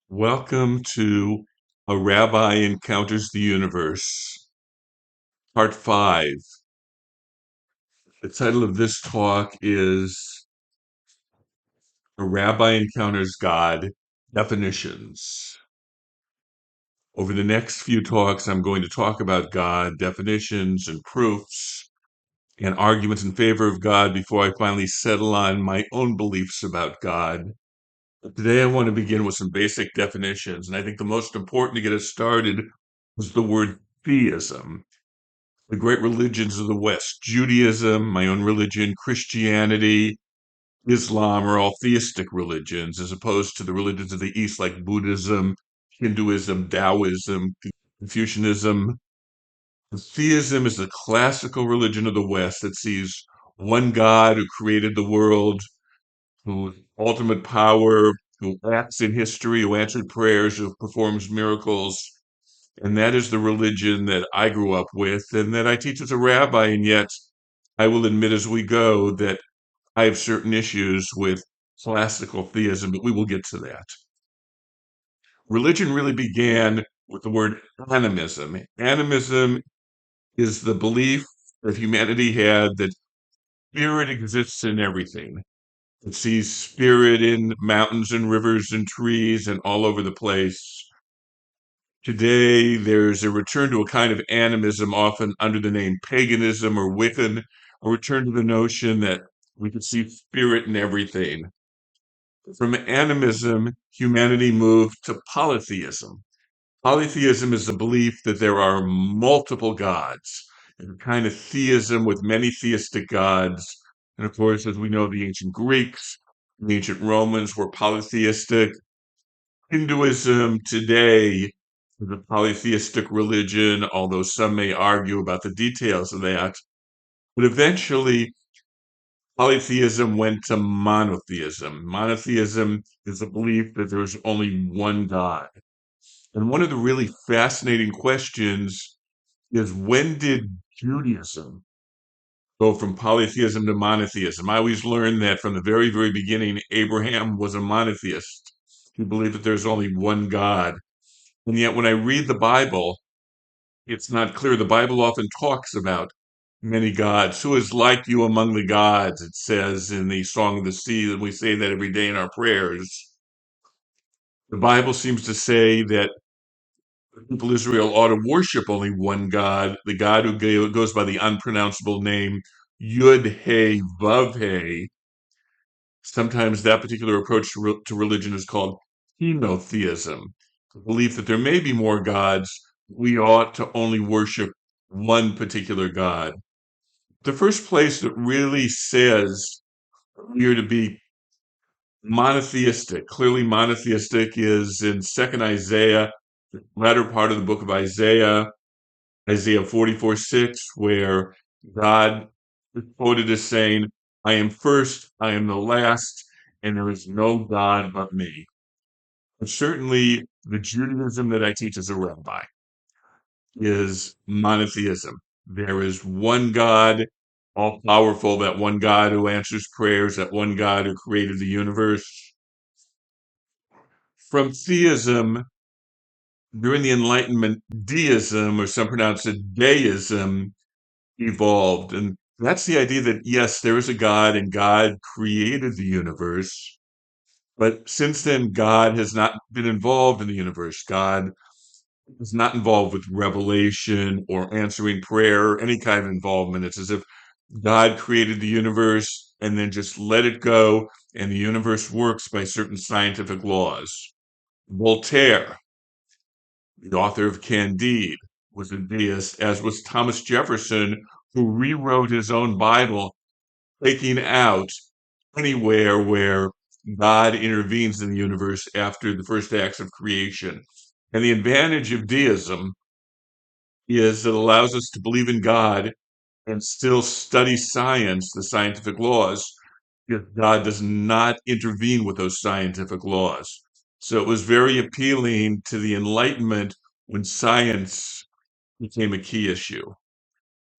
Welcome to A Rabbi Encounters the Universe, Part 5. The title of this talk is A Rabbi Encounters God, Definitions. Over the next few talks, I'm going to talk about God, definitions and proofs, and arguments in favor of God before I finally settle on my own beliefs about God. Today, I want to begin with some basic definitions, and I think the most important to get us started is the word theism. The great religions of the West, Judaism, my own religion, Christianity, Islam, are all theistic religions, as opposed to the religions of the East like Buddhism, Hinduism, Taoism, Confucianism. Theism is the classical religion of the West that sees one God who created the world, who has ultimate power, who acts in history, who answered prayers, who performs miracles. And that is the religion that I grew up with and that I teach as a rabbi. And yet I will admit as we go that I have certain issues with classical theism, but we will get to that. Religion really began with the word animism. Animism is the belief that humanity had that spirit exists in everything. It sees spirit in mountains and rivers and trees and all over the place. Today, there's a return to a kind of animism, often under the name paganism or Wiccan, a return to the notion that we can see spirit in everything. From animism, humanity moved to polytheism. Polytheism is the belief that there are multiple gods, a kind of theism with many theistic gods. And of course, as we know, the ancient Greeks, the ancient Romans were polytheistic. Hinduism today is a polytheistic religion, although some may argue about the details of that. But eventually, polytheism went to monotheism. Monotheism is the belief that there's only one God. And one of the really fascinating questions is, when did Judaism go from polytheism to monotheism? I always learned that from the very, very beginning, Abraham was a monotheist. He believed that there's only one God. And yet, when I read the Bible, it's not clear. The Bible often talks about many gods. Who is like you among the gods? It says in the Song of the Sea, and we say that every day in our prayers. The Bible seems to say that the people of Israel ought to worship only one God, the God who goes by the unpronounceable name Yud He Vav He. Sometimes that particular approach to religion is called henotheism, the belief that there may be more gods. We ought to only worship one particular God. The first place that really says we are to be monotheistic, clearly monotheistic, is in 2nd Isaiah, the latter part of the book of Isaiah, Isaiah 44:6, where God is quoted as saying, I am first, I am the last, and there is no God but me. And certainly, the Judaism that I teach as a rabbi is monotheism. There is one God, all powerful, that one God who answers prayers, that one God who created the universe. From theism, during the Enlightenment, deism, or some pronounce it deism, evolved. And that's the idea that, yes, there is a God and God created the universe. But since then, God has not been involved in the universe. God is not involved with revelation or answering prayer or any kind of involvement. It's as if God created the universe and then just let it go, and the universe works by certain scientific laws. Voltaire, the author of Candide, was a deist, as was Thomas Jefferson, who rewrote his own Bible, taking out anywhere where God intervenes in the universe after the first acts of creation. And the advantage of deism is it allows us to believe in God and still study science, the scientific laws, because God does not intervene with those scientific laws. So it was very appealing to the Enlightenment when science became a key issue.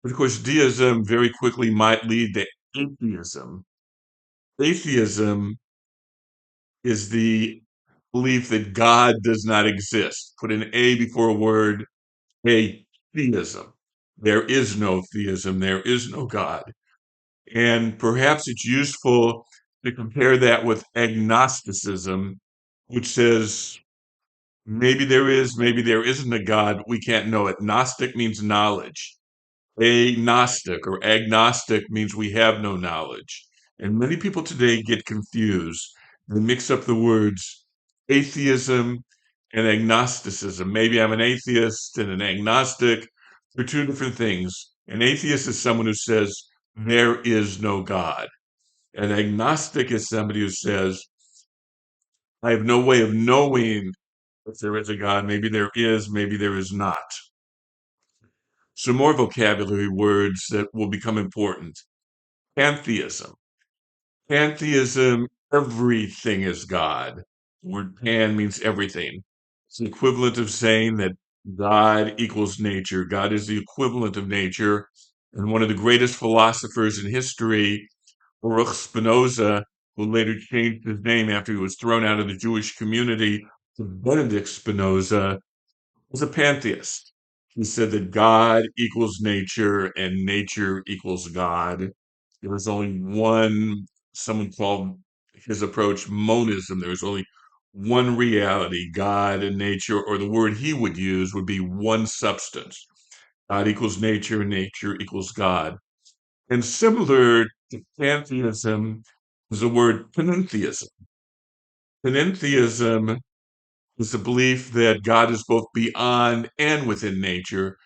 But of course, deism very quickly might lead to atheism. Atheism is the belief that God does not exist. Put an A before a word, atheism. There is no theism, there is no God. And perhaps it's useful to compare that with agnosticism, which says maybe there is, maybe there isn't a God, we can't know it. Gnostic means knowledge. Agnostic or agnostic means we have no knowledge. And many people today get confused. They mix up the words atheism and agnosticism. Maybe I'm an atheist and an agnostic. They're two different things. An atheist is someone who says there is no God. An agnostic is somebody who says, I have no way of knowing if there is a God. Maybe there is, maybe there is not. Some more vocabulary words that will become important. Pantheism. Pantheism, everything is God. The word pan means everything. It's the equivalent of saying that God equals nature. God is the equivalent of nature. And one of the greatest philosophers in history, Baruch Spinoza, who later changed his name after he was thrown out of the Jewish community to Benedict Spinoza, was a pantheist. He said that God equals nature and nature equals God. There was only one, someone called his approach monism. There was only one reality, God and nature, or the word he would use would be one substance. God equals nature and nature equals God. And similar to pantheism is the word panentheism. Panentheism is the belief that God is both beyond and within nature.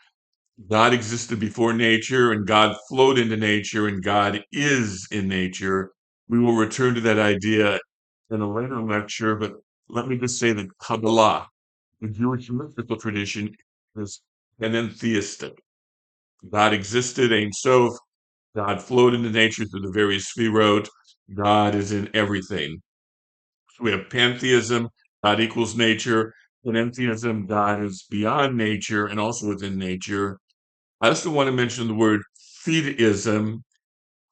God existed before nature, and God flowed into nature, and God is in nature. We will return to that idea in a later lecture, but let me just say that Kabbalah, the Jewish mystical tradition, is panentheistic. God existed, Ein Sof. God flowed into nature through the various sefirot. God is in everything. So we have pantheism, God equals nature. Panentheism, God is beyond nature and also within nature. I also want to mention the word theism,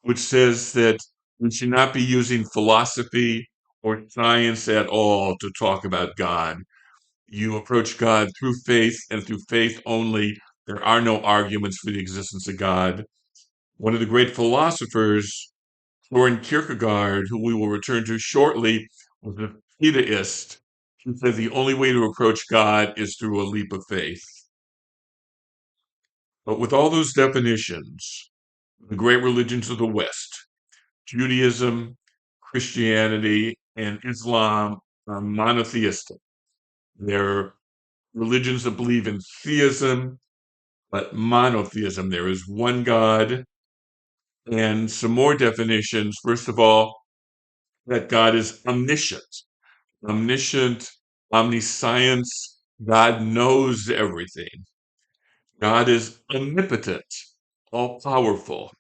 which says that we should not be using philosophy or science at all to talk about God. You approach God through faith and through faith only. There are no arguments for the existence of God. One of the great philosophers, Soren Kierkegaard, who we will return to shortly, was a theist. He said the only way to approach God is through a leap of faith. But with all those definitions, the great religions of the West, Judaism, Christianity, and Islam, are monotheistic. They're religions that believe in theism, but monotheism. There is one God. And some more definitions. First of all, that God is omniscient. Omniscient, omniscience. God knows everything. God is omnipotent, all powerful.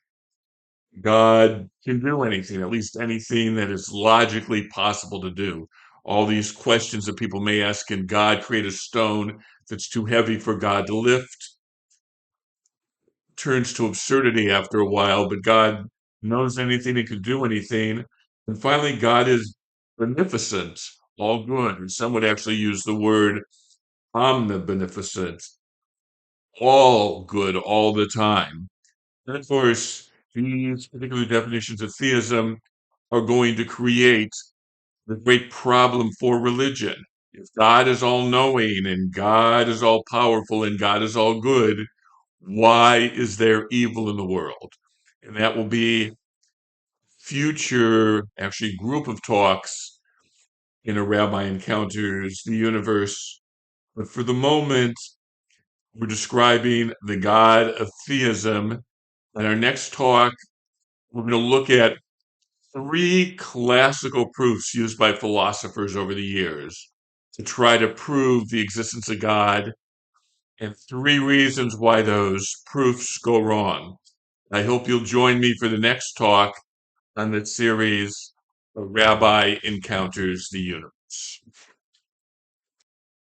God can do anything, at least anything that is logically possible to do. All these questions that people may ask, can God create a stone that's too heavy for God to lift? Turns to absurdity after a while, but God knows anything and can do anything. And finally, God is beneficent, all good. And some would actually use the word omnibeneficent, all good all the time. And of course, these particular definitions of theism are going to create the great problem for religion. If God is all knowing and God is all powerful and God is all good, why is there evil in the world? And that will be future, actually, group of talks in a Rabbi Encounters the Universe. But for the moment, we're describing the God of theism. In our next talk, we're going to look at three classical proofs used by philosophers over the years to try to prove the existence of God, and three reasons why those proofs go wrong. I hope you'll join me for the next talk on the series, A Rabbi Encounters the Universe.